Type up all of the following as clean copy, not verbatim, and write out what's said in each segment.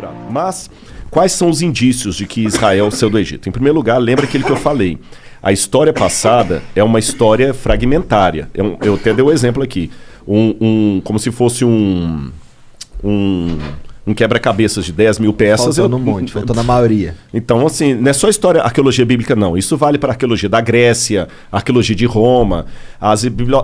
capturado. Mas quais são os indícios de que Israel saiu do Egito? Em primeiro lugar, lembra aquele que eu falei. A história passada é uma história fragmentária. Eu até dei o exemplo aqui. Como se fosse um quebra-cabeças de 10 mil peças. Faltou no monte, faltou na maioria. Então, assim, não é só história, arqueologia bíblica, não. Isso vale para a arqueologia da Grécia, a arqueologia de Roma. A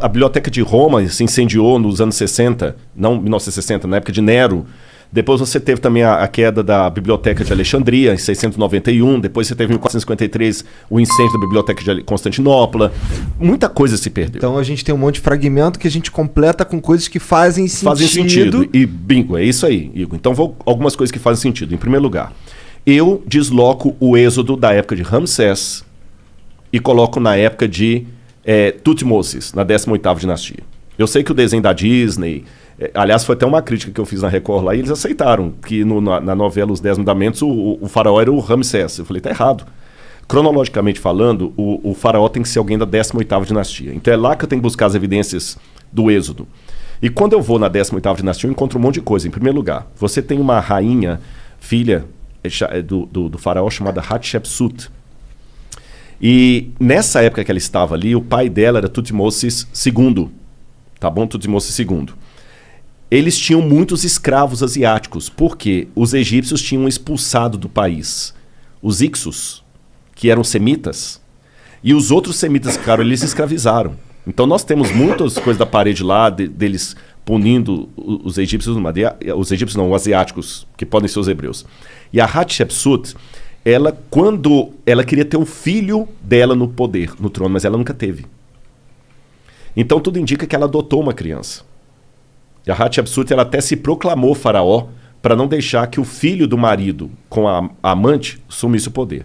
biblioteca de Roma se incendiou nos anos 60, não 1960, na época de Nero. Depois você teve também a queda da Biblioteca de Alexandria, em 691. Depois você teve em 453 o incêndio da Biblioteca de Constantinopla. Muita coisa se perdeu. Então a gente tem um monte de fragmento que a gente completa com coisas que fazem sentido. Fazem sentido. E bingo, é isso aí, Igor. Então algumas coisas que fazem sentido. Em primeiro lugar, eu desloco o êxodo da época de Ramsés e coloco na época de Tutmoses, na 18ª dinastia. Eu sei que o desenho da Disney... aliás, foi até uma crítica que eu fiz na Record lá, e eles aceitaram que na novela Os 10 Mandamentos o faraó era o Ramsés. Eu falei, tá errado. Cronologicamente falando, o faraó tem que ser alguém da 18ª dinastia. Então é lá que eu tenho que buscar as evidências do êxodo. E quando eu vou na 18ª dinastia, eu encontro um monte de coisa. Em primeiro lugar, você tem uma rainha, filha do faraó, chamada Hatshepsut. E nessa época que ela estava ali, o pai dela era Tutmoses II. Tá bom? Tutmoses II. Eles tinham muitos escravos asiáticos, porque os egípcios tinham expulsado do país os Ixos, que eram semitas, e os outros semitas que ficaram, eles escravizaram. Então nós temos muitas coisas da parede lá, deles punindo os egípcios, os asiáticos, que podem ser os hebreus. E a Hatshepsut, quando ela queria ter um filho dela no poder, no trono, mas ela nunca teve. Então tudo indica que ela adotou uma criança. E a Hatshepsut, ela até se proclamou faraó para não deixar que o filho do marido com a amante assumisse o poder.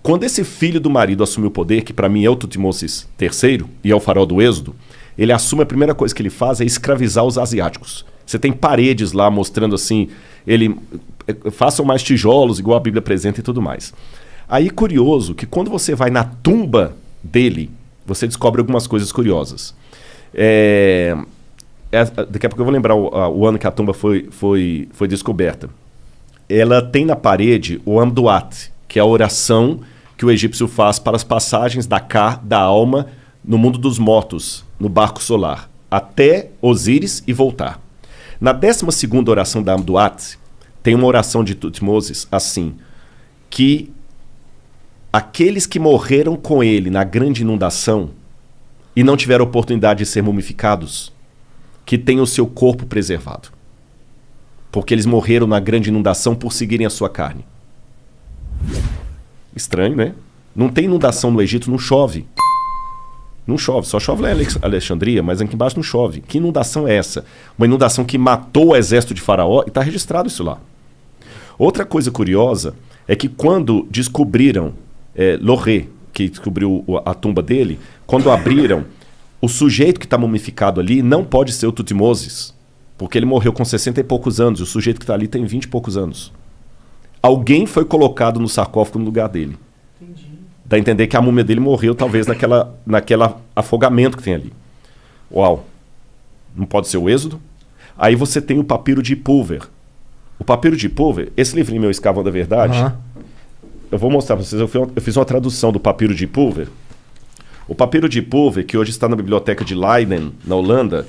Quando esse filho do marido assumiu o poder, que para mim é o Tutmoses III e é o faraó do Êxodo, ele assume, a primeira coisa que ele faz é escravizar os asiáticos. Você tem paredes lá mostrando assim, façam mais tijolos, igual a Bíblia apresenta e tudo mais. Aí curioso que quando você vai na tumba dele, você descobre algumas coisas curiosas. Daqui a pouco eu vou lembrar o ano que a tumba foi descoberta. Ela tem na parede o Amduat, que é a oração que o egípcio faz para as passagens da alma no mundo dos mortos, no barco solar, até Osíris e voltar. Na 12ª oração da Amduat, tem uma oração de Tutmoses assim, que aqueles que morreram com ele na grande inundação e não tiveram oportunidade de ser mumificados, que tenham o seu corpo preservado. Porque eles morreram na grande inundação por seguirem a sua carne. Estranho, né? Não tem inundação no Egito, não chove. Não chove, só chove lá em Alexandria, mas aqui embaixo não chove. Que inundação é essa? Uma inundação que matou o exército de Faraó e está registrado isso lá. Outra coisa curiosa é que quando descobriram Loré, que descobriu a tumba dele, quando abriram, o sujeito que está mumificado ali não pode ser o Tutmoses, porque ele morreu com 60 e poucos anos, e o sujeito que está ali tem 20 e poucos anos. Alguém foi colocado no sarcófago no lugar dele. Entendi. Dá a entender que a múmia dele morreu talvez naquela afogamento que tem ali. Uau! Não pode ser o Êxodo? Aí você tem o papiro de Pulver. O papiro de Pulver, esse livrinho meu, Escavão da Verdade, eu vou mostrar para vocês, eu fiz uma tradução do papiro de Pulver. O papiro de Pulver, que hoje está na biblioteca de Leiden, na Holanda,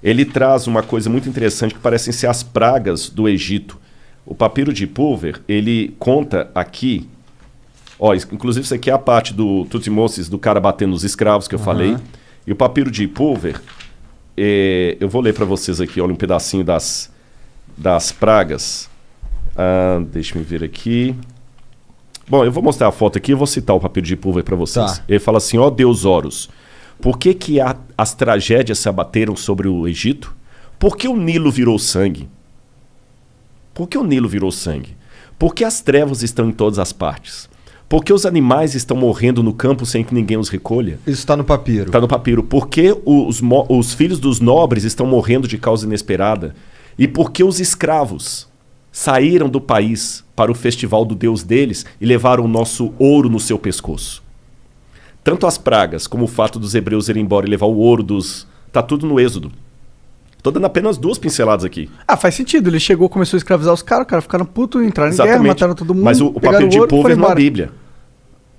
ele traz uma coisa muito interessante que parecem ser as pragas do Egito. O papiro de Pulver, ele conta aqui, inclusive isso aqui é a parte do Tutmoses, do cara batendo nos escravos que eu falei. E o papiro de Pulver, eu vou ler para vocês aqui, olha um pedacinho das pragas. Deixa eu ver aqui. Bom, eu vou mostrar a foto aqui e vou citar o papiro de Pulver para vocês. Tá. Ele fala assim, Deus Horus, por que as tragédias se abateram sobre o Egito? Por que o Nilo virou sangue? Por que o Nilo virou sangue? Por que as trevas estão em todas as partes? Por que os animais estão morrendo no campo sem que ninguém os recolha? Isso está no papiro. Está no papiro. Por que os filhos dos nobres estão morrendo de causa inesperada? E por que os escravos saíram do país para o festival do Deus deles e levaram o nosso ouro no seu pescoço? Tanto as pragas como o fato dos hebreus irem embora e levar o ouro está tudo no Êxodo. Tô dando apenas 2 pinceladas aqui. Ah, faz sentido. Ele chegou, começou a escravizar os caras ficaram putos, entraram em guerra, mataram todo mundo. Mas o papiro de Pulver não é Bíblia.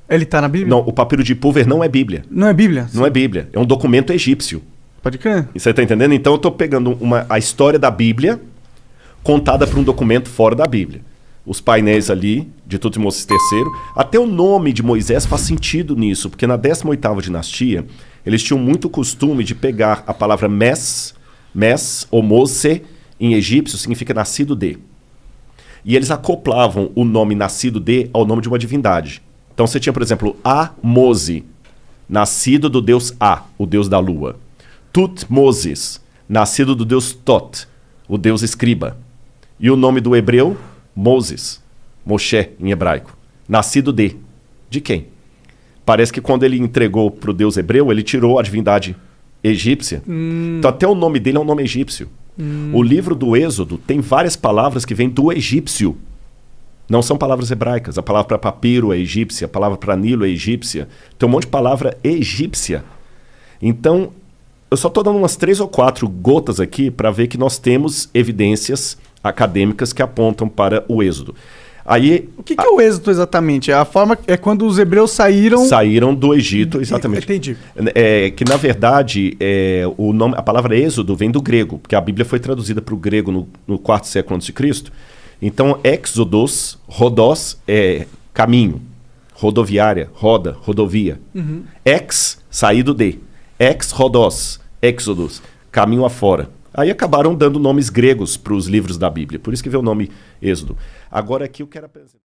Ele tá na Bíblia? Não, o papiro de Pulver não é Bíblia. Não é Bíblia? Não é Bíblia. É um documento egípcio. Pode crer. E você tá entendendo? Então eu tô pegando a história da Bíblia contada por um documento fora da Bíblia. Os painéis ali, de Tutmosis III. Até o nome de Moisés faz sentido nisso, porque na 18ª dinastia, eles tinham muito costume de pegar a palavra Mes ou Mose, em egípcio, significa nascido de. E eles acoplavam o nome nascido de ao nome de uma divindade. Então você tinha, por exemplo, Mose, nascido do deus A, o deus da lua. Tutmosis, nascido do deus Tot, o deus escriba. E o nome do hebreu, Moses, Moshe em hebraico. Nascido de. De quem? Parece que quando ele entregou para o deus hebreu, ele tirou a divindade egípcia. Então até o nome dele é um nome egípcio. O livro do Êxodo tem várias palavras que vêm do egípcio. Não são palavras hebraicas. A palavra para papiro é egípcia, a palavra para Nilo é egípcia. Tem um monte de palavra egípcia. Então, eu só estou dando umas 3 ou 4 gotas aqui para ver que nós temos evidências acadêmicas que apontam para o Êxodo. Aí, o que é o Êxodo exatamente? A forma é quando os hebreus saíram... Saíram do Egito, exatamente. Entendi. Que, na verdade, a palavra Êxodo vem do grego, porque a Bíblia foi traduzida para o grego no 4º século a.C. Então, Exodos, Rodós é caminho, rodoviária, roda, rodovia. Ex, saído de. Ex-Rodós, Exodus, caminho afora. Aí acabaram dando nomes gregos para os livros da Bíblia. Por isso que veio o nome Êxodo. Agora aqui eu quero apresentar...